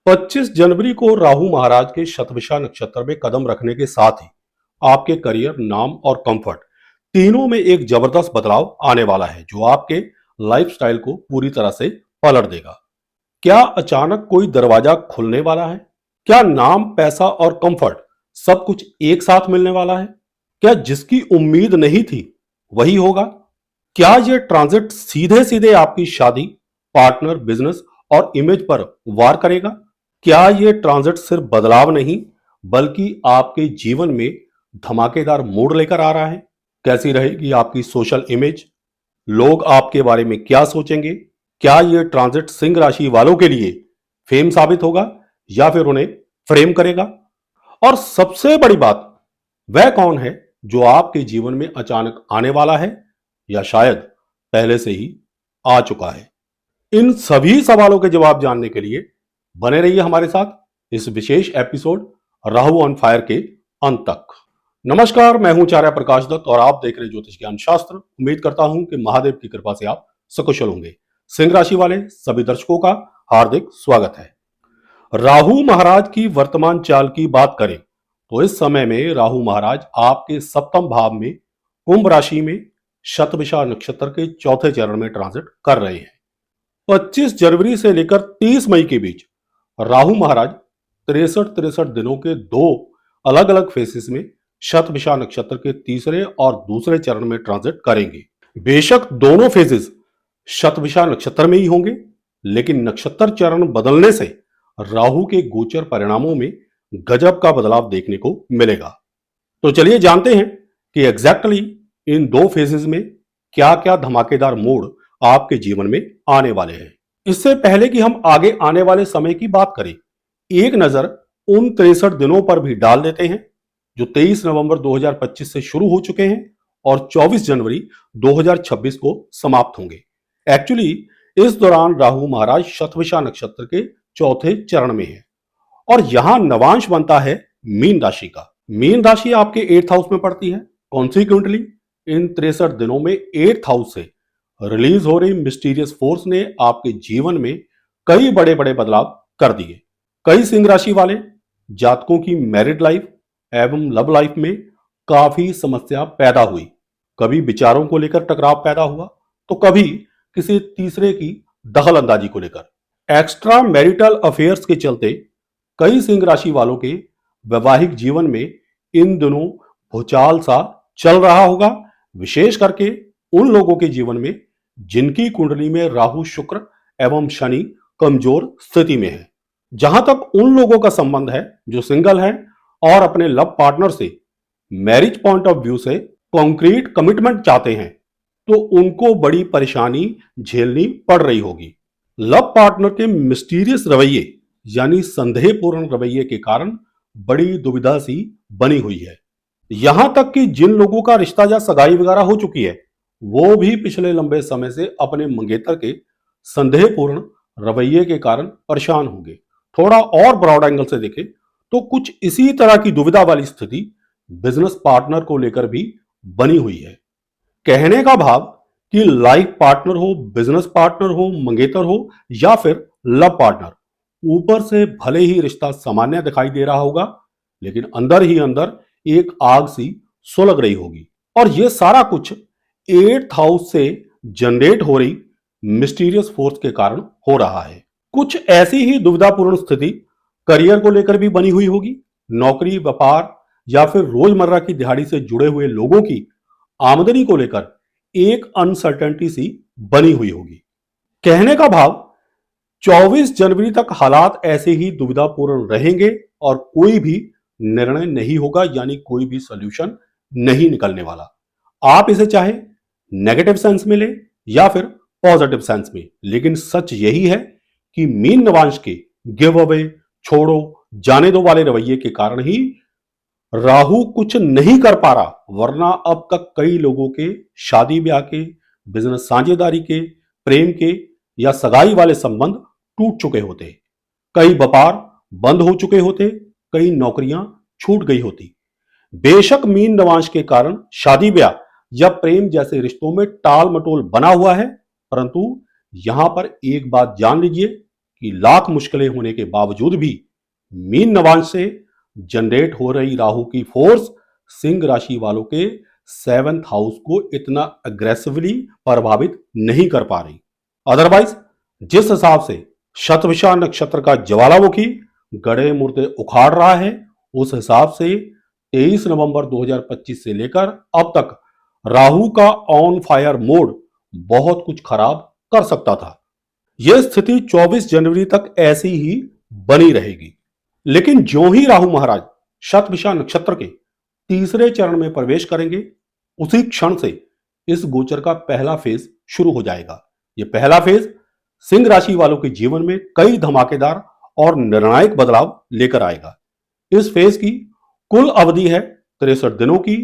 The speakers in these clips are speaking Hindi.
25 जनवरी को राहु महाराज के शतभिषा नक्षत्र में कदम रखने के साथ ही आपके करियर, नाम और कंफर्ट तीनों में एक जबरदस्त बदलाव आने वाला है जो आपके लाइफस्टाइल को पूरी तरह से पलट देगा। क्या अचानक कोई दरवाजा खुलने वाला है? क्या नाम, पैसा और कंफर्ट सब कुछ एक साथ मिलने वाला है? क्या जिसकी उम्मीद नहीं थी वही होगा? क्या यह ट्रांजिट सीधे सीधे आपकी शादी, पार्टनर, बिजनेस और इमेज पर वार करेगा? क्या यह ट्रांजिट सिर्फ बदलाव नहीं बल्कि आपके जीवन में धमाकेदार मोड़ लेकर आ रहा है? कैसी रहेगी आपकी सोशल इमेज? लोग आपके बारे में क्या सोचेंगे? क्या यह ट्रांजिट सिंह राशि वालों के लिए फेम साबित होगा या फिर उन्हें फ्रेम करेगा? और सबसे बड़ी बात, वह कौन है जो आपके जीवन में अचानक आने वाला है या शायद पहले से ही आ चुका है? इन सभी सवालों के जवाब जानने के लिए बने रहिए हमारे साथ इस विशेष एपिसोड राहु ऑन फायर के अंत तक। नमस्कार, मैं हूं आचार्य प्रकाश दत्त और आप देख रहे ज्योतिष ज्ञान शास्त्र। उम्मीद करता हूं कि महादेव की कृपा से आप सकुशल होंगे। सिंह राशि वाले सभी दर्शकों का हार्दिक स्वागत है। राहु महाराज की वर्तमान चाल की बात करें तो इस समय में राहु महाराज आपके सप्तम भाव में कुंभ राशि में शतभिषा नक्षत्र के चौथे चरण में ट्रांजिट कर रहे हैं। 25 जनवरी से लेकर 30 मई के बीच राहु महाराज 63 दिनों के दो अलग अलग फेसेस में शतभिषा नक्षत्र के तीसरे और दूसरे चरण में ट्रांजिट करेंगे। बेशक दोनों फेजेस शतभिषा नक्षत्र में ही होंगे, लेकिन नक्षत्र चरण बदलने से राहु के गोचर परिणामों में गजब का बदलाव देखने को मिलेगा। तो चलिए जानते हैं कि एग्जैक्टली इन दो फेजेस में क्या क्या धमाकेदार मोड़ आपके जीवन में आने वाले हैं। इससे पहले कि हम आगे आने वाले समय की बात करें, एक नजर उन 63 दिनों पर भी डाल देते हैं जो 23 नवंबर 2025 से शुरू हो चुके हैं और 24 जनवरी 2026 को समाप्त होंगे। एक्चुअली इस दौरान राहु महाराज शतभिषा नक्षत्र के चौथे चरण में है और यहां नवांश बनता है मीन राशि का। मीन राशि आपके 8th हाउस में पड़ती है। कॉन्सिक्वेंटली इन 63 दिनों में 8th हाउस से रिलीज हो रही मिस्टीरियस फोर्स ने आपके जीवन में कई बड़े बड़े बदलाव कर दिए। कई सिंह राशि वाले जातकों की मैरिड लाइफ एवं लव लाइफ में काफी समस्या पैदा हुई। कभी विचारों को लेकर टकराव पैदा हुआ तो कभी किसी तीसरे की दखल अंदाजी को लेकर। एक्स्ट्रा मैरिटल अफेयर्स के चलते कई सिंह राशि वालों के वैवाहिक जीवन में इन दिनों भूचाल सा चल रहा होगा, विशेष करके उन लोगों के जीवन में जिनकी कुंडली में राहु, शुक्र एवं शनि कमजोर स्थिति में है। जहां तक उन लोगों का संबंध है जो सिंगल है और अपने लव पार्टनर से मैरिज पॉइंट ऑफ व्यू से कॉन्क्रीट कमिटमेंट चाहते हैं, तो उनको बड़ी परेशानी झेलनी पड़ रही होगी। लव पार्टनर के मिस्टीरियस रवैये यानी संदेहपूर्ण रवैये के कारण बड़ी दुविधा सी बनी हुई है। यहां तक कि जिन लोगों का रिश्ता या सगाई वगैरह हो चुकी है वो भी पिछले लंबे समय से अपने मंगेतर के संदेहपूर्ण रवैये के कारण परेशान होंगे। थोड़ा और ब्रॉड एंगल से देखें तो कुछ इसी तरह की दुविधा वाली स्थिति बिजनेस पार्टनर को लेकर भी बनी हुई है। कहने का भाव कि लाइफ पार्टनर हो, बिजनेस पार्टनर हो, मंगेतर हो या फिर लव पार्टनर, ऊपर से भले ही रिश्ता सामान्य दिखाई दे रहा होगा लेकिन अंदर ही अंदर एक आग सी सुलग रही होगी। और यह सारा कुछ 8th हाउस से जनरेट हो रही मिस्टीरियस फोर्स के कारण हो रहा है। कुछ ऐसी ही दुविधापूर्ण स्थिति करियर को लेकर भी बनी हुई होगी। नौकरी, व्यापार या फिर रोजमर्रा की दिहाड़ी से जुड़े हुए लोगों की आमदनी को लेकर एक अनसर्टेनिटी सी बनी हुई होगी। कहने का भाव 24 जनवरी तक हालात ऐसे ही दुविधापूर्ण रहेंगे और कोई भी निर्णय नहीं होगा, यानी कोई भी सॉल्यूशन नहीं निकलने वाला। आप इसे चाहे नेगेटिव सेंस में ले या फिर पॉजिटिव सेंस में, लेकिन सच यही है कि मीन नवांश के गिव अवे, छोड़ो, जाने दो वाले रवैये के कारण ही राहु कुछ नहीं कर पा रहा, वरना अब तक कई लोगों के शादी ब्याह के, बिजनेस साझेदारी के, प्रेम के या सगाई वाले संबंध टूट चुके होते, कई व्यापार बंद हो चुके होते, कई नौकरियां छूट गई होती। बेशक मीन नवांश के कारण शादी ब्याह या प्रेम जैसे रिश्तों में टाल मटोल बना हुआ है, परंतु यहां पर एक बात जान लीजिए कि लाख मुश्किलें होने के बावजूद भी मीन नवांश से जनरेट हो रही राहु की फोर्स सिंह राशि वालों के 7th हाउस को इतना अग्रेसिवली प्रभावित नहीं कर पा रही। अदरवाइज जिस हिसाब से शतभिषा नक्षत्र का ज्वालामुखी गड़े मुर्दे उखाड़ रहा है, उस हिसाब से 23 नवंबर 2025 से लेकर अब तक राहु का ऑन फायर मोड बहुत कुछ खराब कर सकता था। यह स्थिति 24 जनवरी तक ऐसी ही बनी रहेगी। लेकिन ज्यों ही राहु महाराज शतभिषा नक्षत्र के तीसरे चरण में प्रवेश करेंगे, उसी क्षण से इस गोचर का पहला फेज शुरू हो जाएगा। यह पहला फेज सिंह राशि वालों के जीवन में कई धमाकेदार और निर्णायक बदलाव लेकर आएगा। इस फेज की कुल अवधि है 63 दिनों की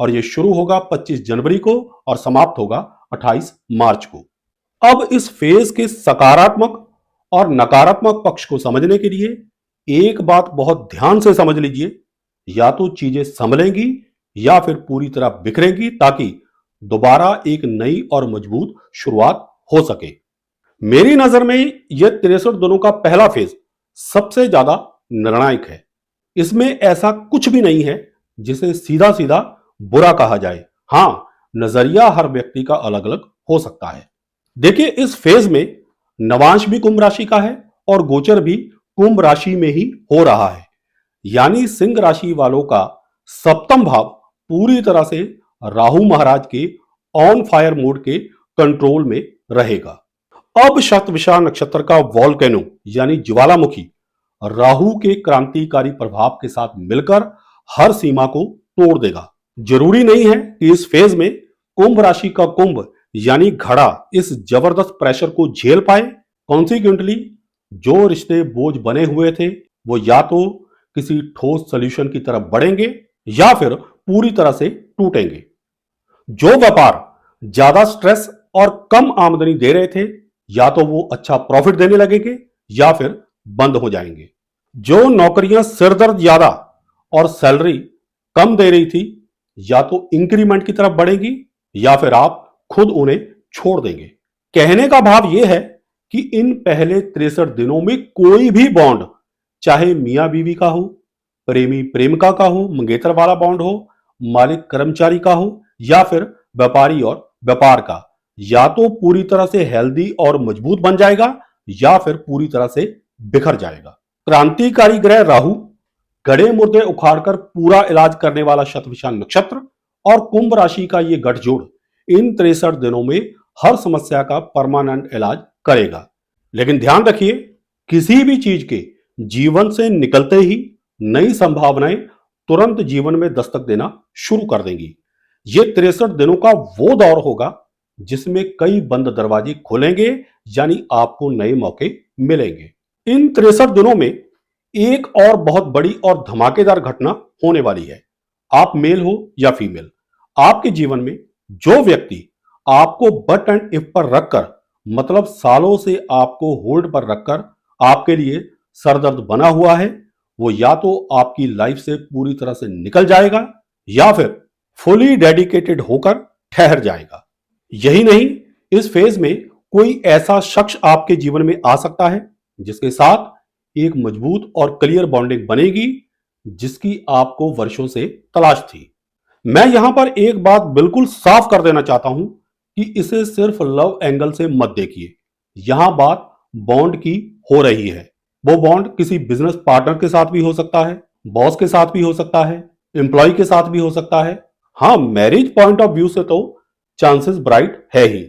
और यह शुरू होगा 25 जनवरी को और समाप्त होगा 28 मार्च को। अब इस फेज के सकारात्मक और नकारात्मक पक्ष को समझने के लिए एक बात बहुत ध्यान से समझ लीजिए, या तो चीजें संभलेंगी या फिर पूरी तरह बिखरेंगी, ताकि दोबारा एक नई और मजबूत शुरुआत हो सके। मेरी नजर में यह 63 दिनों का पहला फेज सबसे ज्यादा निर्णायक है। इसमें ऐसा कुछ भी नहीं है जिसे सीधा सीधा बुरा कहा जाए। हां, नजरिया हर व्यक्ति का अलग अलग हो सकता है। देखिए, इस फेज में नवांश भी कुंभ राशि का है और गोचर भी कुंभ राशि में ही हो रहा है, यानी सिंह राशि वालों का सप्तम भाव पूरी तरह से राहु महाराज के ऑन फायर मोड के कंट्रोल में रहेगा। अब शतभिषा नक्षत्र का वॉल्केनो यानी ज्वालामुखी राहु के क्रांतिकारी प्रभाव के साथ मिलकर हर सीमा को तोड़ देगा। जरूरी नहीं है कि इस फेज में कुंभ राशि का कुंभ यानी घड़ा इस जबरदस्त प्रेशर को झेल पाए। कॉन्सिक्वेंटली जो रिश्ते बोझ बने हुए थे वो या तो किसी ठोस सॉल्यूशन की तरफ बढ़ेंगे या फिर पूरी तरह से टूटेंगे। जो व्यापार ज्यादा स्ट्रेस और कम आमदनी दे रहे थे, या तो वो अच्छा प्रॉफिट देने लगेंगे या फिर बंद हो जाएंगे। जो नौकरियां सिरदर्द ज्यादा और सैलरी कम दे रही थी, या तो इंक्रीमेंट की तरफ बढ़ेगी या फिर आप खुद उन्हें छोड़ देंगे। कहने का भाव यह है कि इन पहले 63 दिनों में कोई भी बॉन्ड, चाहे मियां बीवी का हो, प्रेमी प्रेमिका का हो, मंगेतर वाला बॉन्ड हो, मालिक कर्मचारी का हो या फिर व्यापारी और व्यापार का, या तो पूरी तरह से हेल्दी और मजबूत बन जाएगा या फिर पूरी तरह से बिखर जाएगा। क्रांतिकारी ग्रह राहु गड़े मुर्दे उखाड़कर पूरा इलाज करने वाला शतभिषा नक्षत्र और कुंभ राशि का यह गठजोड़ इन 63 दिनों में हर समस्या का परमानेंट इलाज करेगा। लेकिन ध्यान रखिए, किसी भी चीज के जीवन से निकलते ही नई संभावनाएं तुरंत जीवन में दस्तक देना शुरू कर देंगी। ये 63 दिनों का वो दौर होगा जिसमें कई बंद दरवाजे खुलेंगे, यानी आपको नए मौके मिलेंगे। इन 63 दिनों में एक और बहुत बड़ी और धमाकेदार घटना होने वाली है। आप मेल हो या फीमेल, आपके जीवन में जो व्यक्ति आपको बट एंड इफ पर रखकर, मतलब सालों से आपको होल्ड पर रखकर आपके लिए सरदर्द बना हुआ है, वो या तो आपकी लाइफ से पूरी तरह से निकल जाएगा या फिर फुली डेडिकेटेड होकर ठहर जाएगा। यही नहीं, इस फेज में कोई ऐसा शख्स आपके जीवन में आ सकता है जिसके साथ एक मजबूत और क्लियर बॉन्डिंग बनेगी, जिसकी आपको वर्षों से तलाश थी। मैं यहां पर एक बात बिल्कुल साफ कर देना चाहता हूं कि इसे सिर्फ लव एंगल से मत देखिए। यहां बात बॉन्ड की हो रही है। वो बॉन्ड किसी बिजनेस पार्टनर के साथ भी हो सकता है, बॉस के साथ भी हो सकता है, एम्प्लॉय के साथ भी हो सकता है। हाँ, मैरिज पॉइंट ऑफ व्यू से तो चांसेस ब्राइट है ही,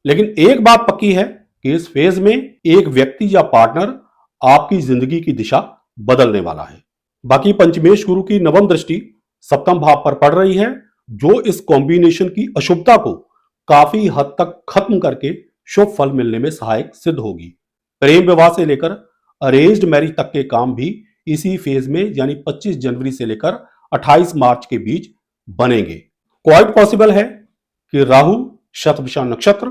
लेकिन एक बात पक्की है कि इस फेज में एक व्यक्ति या पार्टनर आपकी जिंदगी की दिशा बदलने वाला है। बाकी पंचमेश गुरु की नवम दृष्टि सप्तम भाव पर पड़ रही है, जो इस कॉम्बिनेशन की अशुभता को काफी हद तक खत्म करके शुभ फल मिलने में सहायक सिद्ध होगी। प्रेम विवाह से लेकर अरेंज्ड मैरिज तक के काम भी इसी फेज में यानी 25 जनवरी से लेकर 28 मार्च के बीच बनेंगे। क्वाइट पॉसिबल है कि राहु शतभिषा नक्षत्र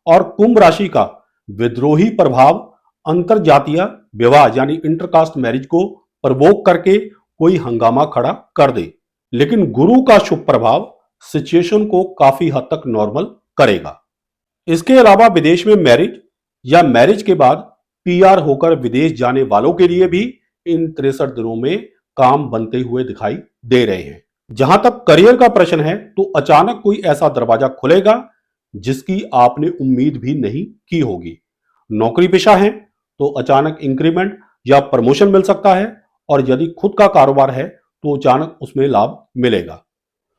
और कुंभ राशि का विद्रोही प्रभाव अंतरजातीय विवाह यानी इंटरकास्ट मैरिज को प्रवोक करके कोई हंगामा खड़ा कर दे, लेकिन गुरु का शुभ प्रभाव सिचुएशन को काफी हद तक नॉर्मल करेगा। इसके अलावा विदेश में मैरिज या मैरिज के बाद पीआर होकर विदेश जाने वालों के लिए भी इन 63 दिनों में काम बनते हुए दिखाई दे रहे हैं। जहां तक करियर का प्रश्न है, तो अचानक कोई ऐसा दरवाजा खुलेगा जिसकी आपने उम्मीद भी नहीं की होगी। नौकरी पेशा है तो अचानक इंक्रीमेंट या प्रमोशन मिल सकता है, और यदि खुद का कारोबार है तो अचानक उसमें लाभ मिलेगा।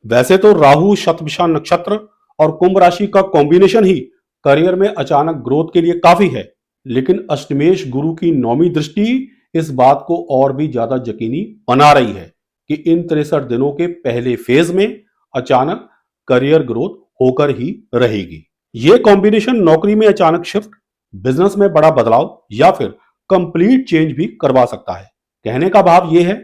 वैसे तो राहु, शतभिषा नक्षत्र और कुंभ राशि का कॉम्बिनेशन ही करियर में अचानक ग्रोथ के लिए काफी है, लेकिन अष्टमेश गुरु की 9वीं दृष्टि इस बात को और भी ज्यादा यकीनी बना रही है कि इन 63 दिनों के पहले फेज में अचानक करियर ग्रोथ होकर ही रहेगी। यह कॉम्बिनेशन नौकरी में अचानक शिफ्ट, बिजनेस में बड़ा बदलाव या फिर कंप्लीट चेंज भी करवा सकता है। कहने का भाव यह है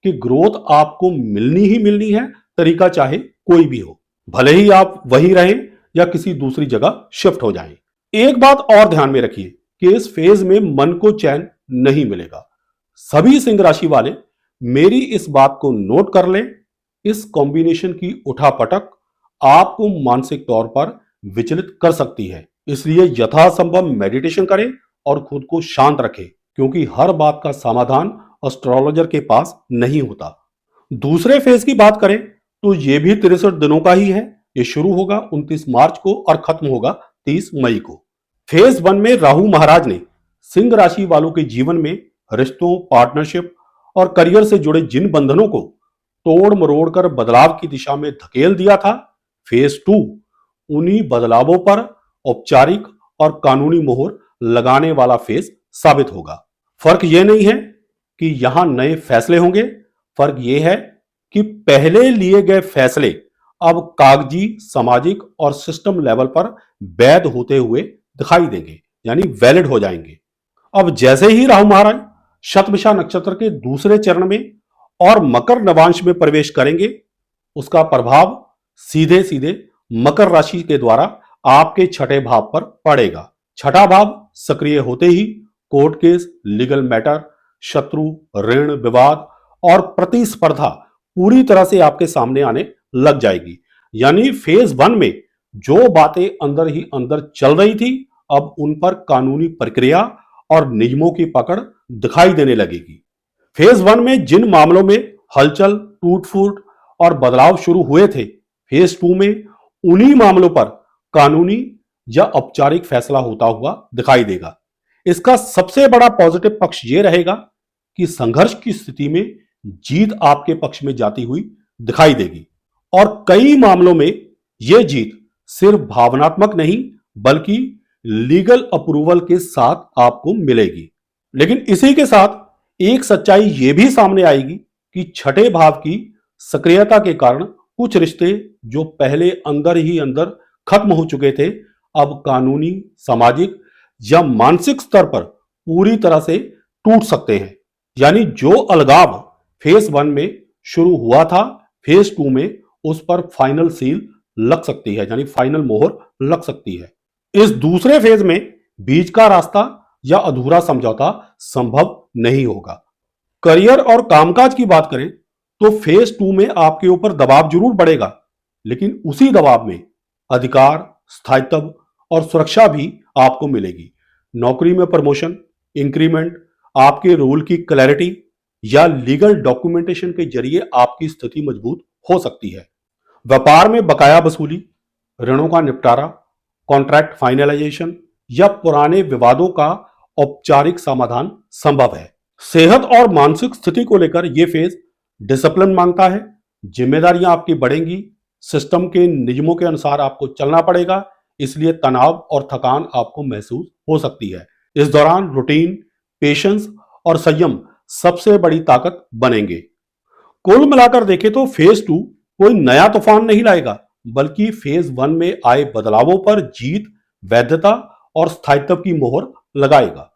कि ग्रोथ आपको मिलनी ही मिलनी है, तरीका चाहे कोई भी हो, भले ही आप वहीं रहें या किसी दूसरी जगह शिफ्ट हो जाएं। एक बात और ध्यान में रखिए कि इस फेज में मन को चैन नहीं मिलेगा। सभी सिंह राशि वाले मेरी इस बात को नोट कर लें, इस कॉम्बिनेशन की उठापटक आपको मानसिक तौर पर विचलित कर सकती है। इसलिए यथासंभव मेडिटेशन करें और खुद को शांत रखें, क्योंकि हर बात का समाधान एस्ट्रोलॉजर के पास नहीं होता। दूसरे फेज की बात करें तो यह भी 63 दिनों का ही है। यह शुरू होगा 29 मार्च को और खत्म होगा 30 मई को। फेज 1 में राहु महाराज ने सिंह राशि वालों के जीवन में रिश्तों, पार्टनरशिप और करियर से जुड़े जिन बंधनों को तोड़ मरोड़ कर बदलाव की दिशा में धकेल दिया था, फेज 2 उन्हीं बदलावों पर औपचारिक और कानूनी मोहर लगाने वाला फेज साबित होगा। फर्क यह नहीं है कि यहां नए फैसले होंगे, फर्क यह है कि पहले लिए गए फैसले अब कागजी, सामाजिक और सिस्टम लेवल पर वैध होते हुए दिखाई देंगे, यानी वैलिड हो जाएंगे। अब जैसे ही राहु महाराज शतभिषा नक्षत्र के दूसरे चरण में और मकर नवांश में प्रवेश करेंगे, उसका प्रभाव सीधे सीधे मकर राशि के द्वारा आपके छठे भाव पर पड़ेगा। छठा भाव सक्रिय होते ही कोर्ट केस, लीगल मैटर, शत्रु, ऋण, विवाद और प्रतिस्पर्धा पूरी तरह से आपके सामने आने लग जाएगी। यानी फेज 1 में जो बातें अंदर ही अंदर चल रही थी, अब उन पर कानूनी प्रक्रिया और नियमों की पकड़ दिखाई देने लगेगी। फेज 1 में जिन मामलों में हलचल, टूट फूट और बदलाव शुरू हुए थे, फेज 2 में उन्हीं मामलों पर कानूनी या औपचारिक फैसला होता हुआ दिखाई देगा। इसका सबसे बड़ा पॉजिटिव पक्ष यह रहेगा कि संघर्ष की स्थिति में जीत आपके पक्ष में जाती हुई दिखाई देगी, और कई मामलों में यह जीत सिर्फ भावनात्मक नहीं बल्कि लीगल अप्रूवल के साथ आपको मिलेगी। लेकिन इसी के साथ एक सच्चाई यह भी सामने आएगी कि छठे भाव की सक्रियता के कारण कुछ रिश्ते जो पहले अंदर ही अंदर खत्म हो चुके थे, अब कानूनी, सामाजिक या मानसिक स्तर पर पूरी तरह से टूट सकते हैं। यानी जो अलगाव फेज 1 में शुरू हुआ था, फेज 2 में उस पर फाइनल सील लग सकती है, यानी फाइनल मोहर लग सकती है। इस दूसरे फेज में बीच का रास्ता या अधूरा समझौता संभव नहीं होगा। करियर और कामकाज की बात करें तो फेज 2 में आपके ऊपर दबाव जरूर बढ़ेगा, लेकिन उसी दबाव में अधिकार, स्थायित्व और सुरक्षा भी आपको मिलेगी। नौकरी में प्रमोशन, इंक्रीमेंट, आपके रोल की क्लैरिटी या लीगल डॉक्यूमेंटेशन के जरिए आपकी स्थिति मजबूत हो सकती है। व्यापार में बकाया वसूली, ऋणों का निपटारा, कॉन्ट्रैक्ट फाइनलाइजेशन या पुराने विवादों का औपचारिक समाधान संभव है। सेहत और मानसिक स्थिति को लेकर यह फेज डिसिप्लिन मांगता है। जिम्मेदारियां आपकी बढ़ेंगी, सिस्टम के नियमों के अनुसार आपको चलना पड़ेगा, इसलिए तनाव और थकान आपको महसूस हो सकती है। इस दौरान रूटीन, पेशेंस और संयम सबसे बड़ी ताकत बनेंगे। कुल मिलाकर देखें तो फेज 2 कोई नया तूफान नहीं लाएगा, बल्कि फेज 1 में आए बदलावों पर जीत, वैधता और स्थायित्व की मोहर लगाएगा।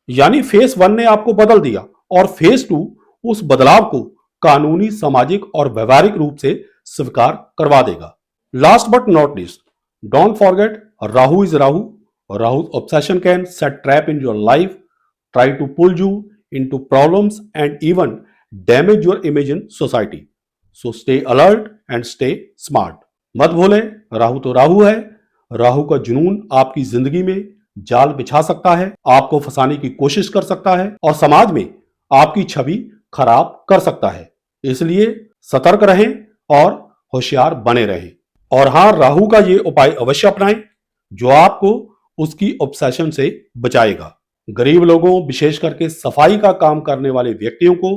यानी फेज 1 ने आपको बदल दिया और फेज 2 उस बदलाव को कानूनी, सामाजिक और व्यवहारिक रूप से स्वीकार करवा देगा। Last but not least, don't forget, Rahu is Rahu. Rahu's obsession can set trap in your life, try to pull you into problems and even damage your image in society. So stay alert and stay smart. मत भूलें, राहु तो राहु है। राहु का जुनून आपकी जिंदगी में जाल बिछा सकता है, आपको फंसाने की कोशिश कर सकता है और समाज में आपकी छवि खराब कर सकता है। इसलिए सतर्क रहें और होशियार बने रहें। और हां, राहु का ये उपाय अवश्य अपनाएं जो आपको उसकी ऑब्सेशन से बचाएगा। गरीब लोगों, विशेष करके सफाई का काम करने वाले व्यक्तियों को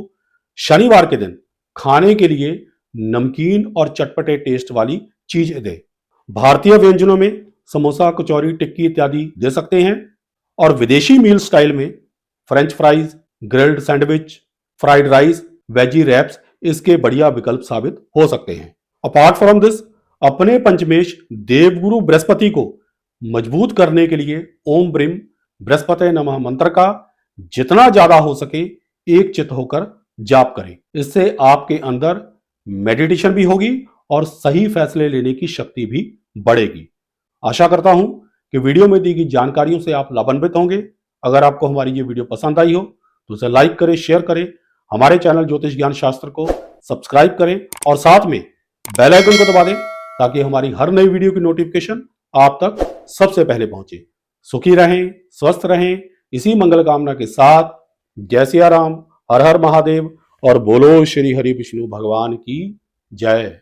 शनिवार के दिन खाने के लिए नमकीन और चटपटे टेस्ट वाली चीजें दें। भारतीय व्यंजनों में समोसा, कचौरी, टिक्की इत्यादि दे सकते हैं और विदेशी मील स्टाइल में French fries, grilled sandwich, fried rice, veggie wraps इसके बढ़िया विकल्प साबित हो सकते हैं। अपार्ट फ्रॉम दिस, अपने पंचमेश देवगुरु बृहस्पति को मजबूत करने के लिए ओम ब्रीम बृहस्पति नमः मंत्र का जितना ज्यादा हो सके एक चित होकर जाप करें। इससे आपके अंदर मेडिटेशन भी होगी और सही फैसले लेने की शक्ति भी बढ़ेगी। आशा करता हूं कि वीडियो में दी गई जानकारियों से आप लाभान्वित होंगे। अगर आपको हमारी ये वीडियो पसंद आई हो तो उसे लाइक करें, शेयर करें, हमारे चैनल ज्योतिष ज्ञान शास्त्र को सब्सक्राइब करें और साथ में बेल आइकन को दबा दें ताकि हमारी हर नई वीडियो की नोटिफिकेशन आप तक सबसे पहले पहुंचे। सुखी रहें, स्वस्थ रहें, इसी मंगल कामना के साथ जय सिया राम, हर हर महादेव और बोलो श्री हरि विष्णु भगवान की जय।